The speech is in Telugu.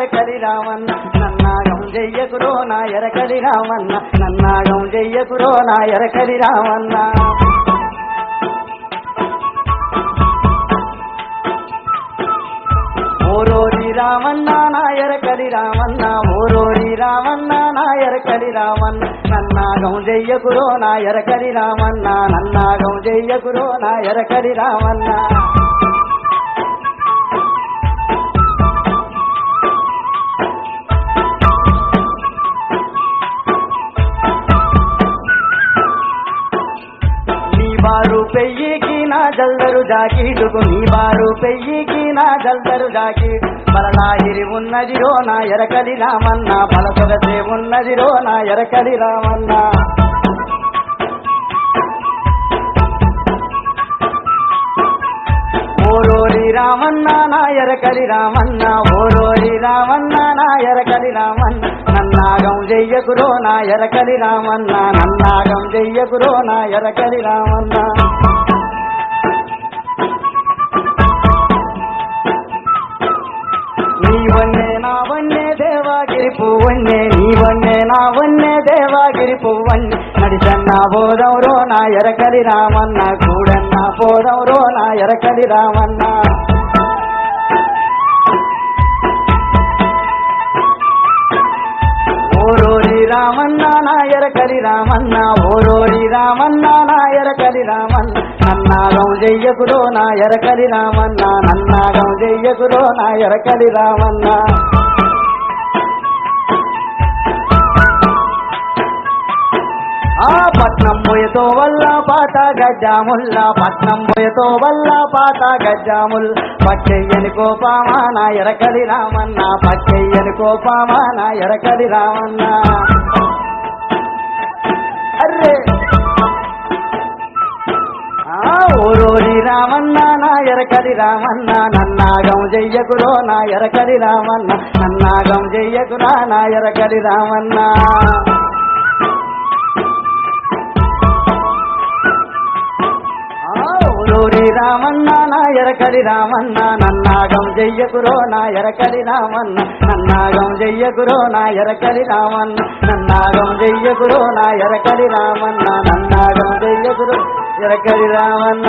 ఎరకలి రామన్న నన్నాగం చెయ్యకురో నా ఎరకలి రామన్న నన్నాగం చెయ్యకురో నా ఎరకలి రామన్న ఓరోరి రామన్న నా ఎరకలి రామన్న ఓరోరి రామన్న నా ఎరకలి రామన్న నన్నాగం చెయ్యకురో నా ఎరకలి రామన్న నన్నాగం చెయ్యకురో నా ఎరకలి రామన్న बारू पेयी की ना जल्दरू जाकीटु नी बारू पेयी की ना जल्दरू जाकीट बललाहिरी उन्नदिरो ना एरकली रामन्न बलसొగసే ఉన్నదిరో నా ఎరకలి రామన్న ఓరోరి రామన్న నా ఎరకలి రామన్న ఓరోరి రామన్న నా ఎరకలి రామన్న నన్నాగం చెయ్యకురో నా ఎరకలి రామన్న నన్నాగం చెయ్యకురో నా ఎరకలి రామన్న నీవన్నే నా వన్నే దేవాగిరి పువ్వన్నే నీవన్నే నా వన్నే దేవాగిరి పువ్వన్నే నడిచన్నా పోదవరో నా ఎరకలి రామన్న కూడన్నా పోదవరో నా ఎరకలి రామన్న ఓరోరి రామన్న నా ఎరకలి రామన్న ఓరోరి రామన్న నా ఎరకలి రామన్న నన్నాగం చెయ్యకురో నా ఎరకలి రామన్న నన్నాగం చెయ్యకురో నా ఎరకలి రామన్న ఆ పట్నం పోయతో వల్ల పాత గజ్జాముల్లా పట్నం పోయతో వల్ల పాత గజ్జాముల్ పచ్చయ్యని కోపామా నా ఎరకలి రామన్న పచ్చయ్యని కోపామా నా ఎరకలి రామన్న అర్రే ఓరోరి రామన్న నా ఎరకలి రామన్న నన్నాగం చెయ్యకురో నా ఎరకలి రామన్న నన్నాగం చెయ్యకురా నా ఎరకలి రామన్న ఓరోరి రామన్న నా ఎరకలి రామన్న నన్నాగం చెయ్యకురో నా ఎరకలి రామన్న నన్నాగం చెయ్యకురో నా ఎరకలి రామన్న నన్నాగం చెయ్యకురో నా ఎరకలి రామన్న నన్నాగం చెయ్యకురో ఎరకలి రామన్న